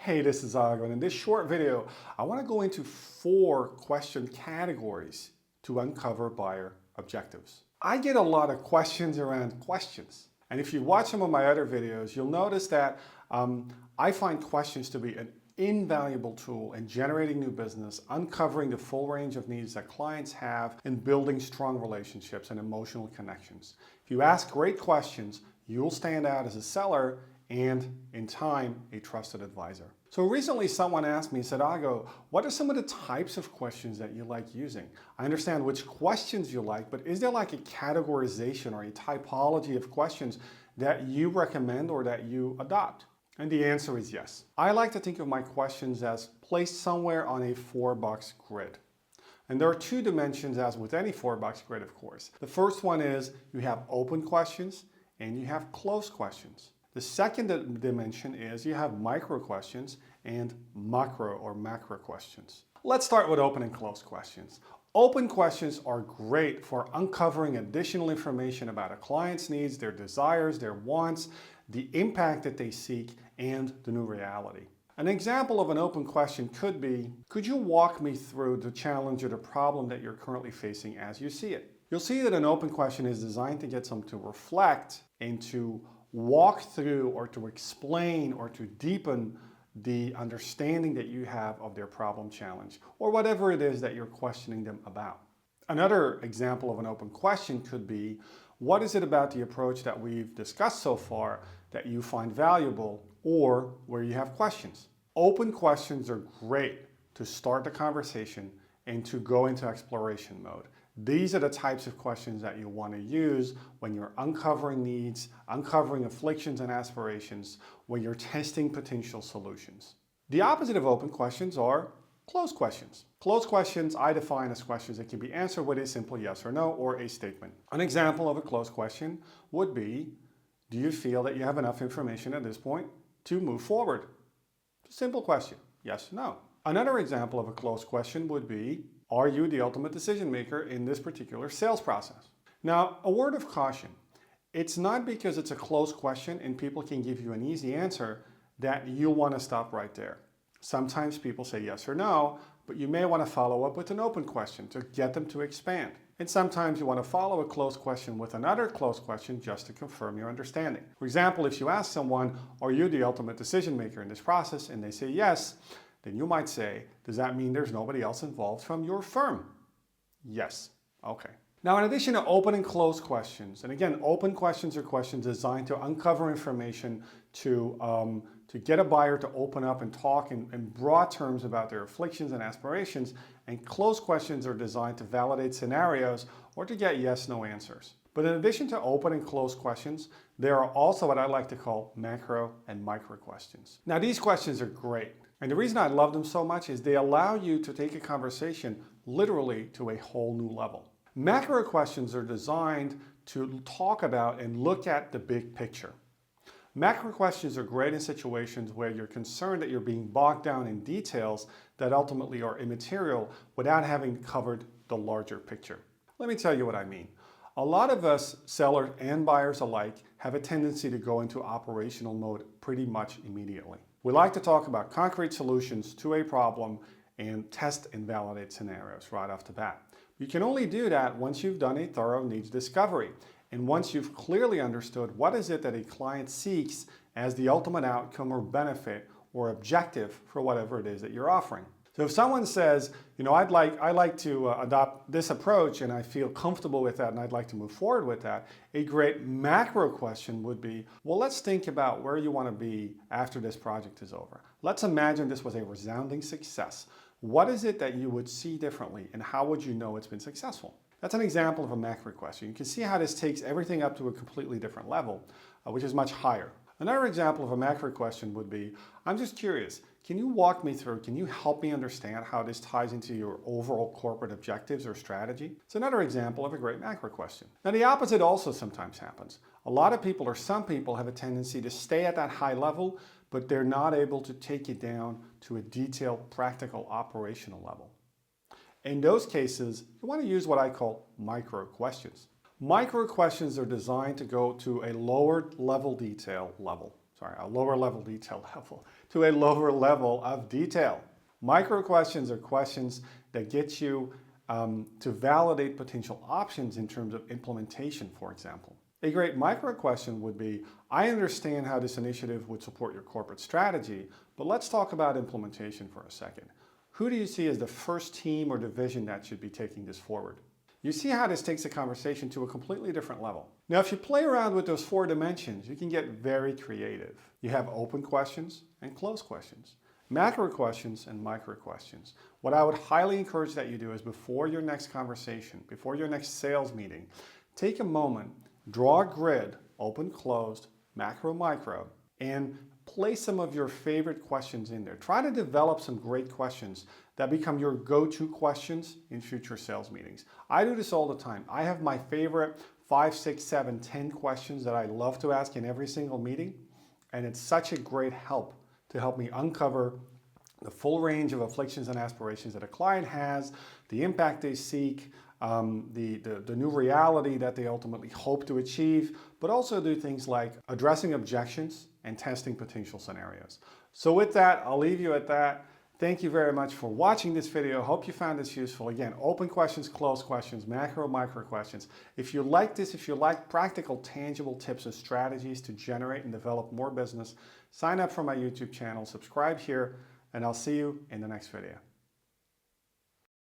Hey, this is Ago, and in this short video, I want to go into 4 question categories to uncover buyer objectives. I get a lot of questions around questions, and if you watch some of my other videos, you'll notice that I find questions to be an invaluable tool in generating new business, uncovering the full range of needs that clients have, and building strong relationships and emotional connections. If you ask great questions, you'll stand out as a seller and, in time, a trusted advisor. So recently someone asked me, said, Ago, what are some of the types of questions that you like using? I understand which questions you like, but is there like a categorization or a typology of questions that you recommend or that you adopt? And the answer is yes. I like to think of my questions as placed somewhere on a 4-box grid. And there are 2 dimensions, as with any 4-box grid, of course. The first one is you have open questions and you have closed questions. The second dimension is you have micro questions and macro or macro questions. Let's start with open and closed questions. Open questions are great for uncovering additional information about a client's needs, their desires, their wants, the impact that they seek, and the new reality. An example of an open question could be, could you walk me through the challenge or the problem that you're currently facing as you see it? You'll see that an open question is designed to get someone to reflect and to walk through or to explain or to deepen the understanding that you have of their problem challenge or whatever it is that you're questioning them about. Another example of an open question could be, what is it about the approach that we've discussed so far that you find valuable or where you have questions? Open questions are great to start the conversation and to go into exploration mode. These are the types of questions that you want to use when you're uncovering needs, uncovering afflictions and aspirations, when you're testing potential solutions. The opposite of open questions are closed questions. Closed questions I define as questions that can be answered with a simple yes or no or a statement. An example of a closed question would be, do you feel that you have enough information at this point to move forward? Simple question, yes, no. Another example of a closed question would be, are you the ultimate decision maker in this particular sales process? Now, a word of caution. It's not because it's a closed question and people can give you an easy answer that you want to stop right there. Sometimes people say yes or no, but you may want to follow up with an open question to get them to expand. And sometimes you want to follow a closed question with another closed question just to confirm your understanding. For example, if you ask someone, are you the ultimate decision maker in this process? And they say yes, then you might say, does that mean there's nobody else involved from your firm? Yes. Okay. Now, in addition to open and closed questions, and again, open questions are questions designed to uncover information to get a buyer to open up and talk in broad terms about their afflictions and aspirations, and closed questions are designed to validate scenarios or to get yes/no answers. But in addition to open and closed questions, there are also what I like to call macro and micro questions. Now, these questions are great. And the reason I love them so much is they allow you to take a conversation literally to a whole new level. Macro questions are designed to talk about and look at the big picture. Macro questions are great in situations where you're concerned that you're being bogged down in details that ultimately are immaterial without having covered the larger picture. Let me tell you what I mean. A lot of us, sellers and buyers alike, have a tendency to go into operational mode pretty much immediately. We like to talk about concrete solutions to a problem and test and validate scenarios right off the bat. You can only do that once you've done a thorough needs discovery and once you've clearly understood what is it that a client seeks as the ultimate outcome or benefit or objective for whatever it is that you're offering. So if someone says, you know, I'd like to adopt this approach and I feel comfortable with that and I'd like to move forward with that, a great macro question would be, well, let's think about where you want to be after this project is over. Let's imagine this was a resounding success. What is it that you would see differently and how would you know it's been successful? That's an example of a macro question. You can see how this takes everything up to a completely different level, which is much higher. Another example of a macro question would be, I'm just curious, can you walk me through, can you help me understand how this ties into your overall corporate objectives or strategy? It's another example of a great macro question. Now, the opposite also sometimes happens. A lot of people or some people have a tendency to stay at that high level, but they're not able to take it down to a detailed, practical, operational level. In those cases, you want to use what I call micro questions. Micro questions are designed to go to a lower level detail level. a lower level detail level, to a lower level of detail. Micro questions are questions that get you to validate potential options in terms of implementation, for example. A great micro question would be, I understand how this initiative would support your corporate strategy, but let's talk about implementation for a second. Who do you see as the first team or division that should be taking this forward? You see how this takes the conversation to a completely different level. Now, if you play around with those 4 dimensions, you can get very creative. You have open questions and closed questions, macro questions and micro questions. What I would highly encourage that you do is before your next conversation, before your next sales meeting, take a moment, draw a grid, open, closed, macro, micro, and place some of your favorite questions in there. Try to develop some great questions that become your go-to questions in future sales meetings. I do this all the time. I have my favorite 5, 6, 7, 10 questions that I love to ask in every single meeting, and it's such a great help to help me uncover the full range of afflictions and aspirations that a client has, the impact they seek, the new reality that they ultimately hope to achieve, but also do things like addressing objections and testing potential scenarios. So with that, I'll leave you at that. Thank you very much for watching this video. Hope you found this useful. Again, open questions, closed questions, macro, micro questions. If you like this, if you like practical, tangible tips and strategies to generate and develop more business, sign up for my YouTube channel, subscribe here, and I'll see you in the next video.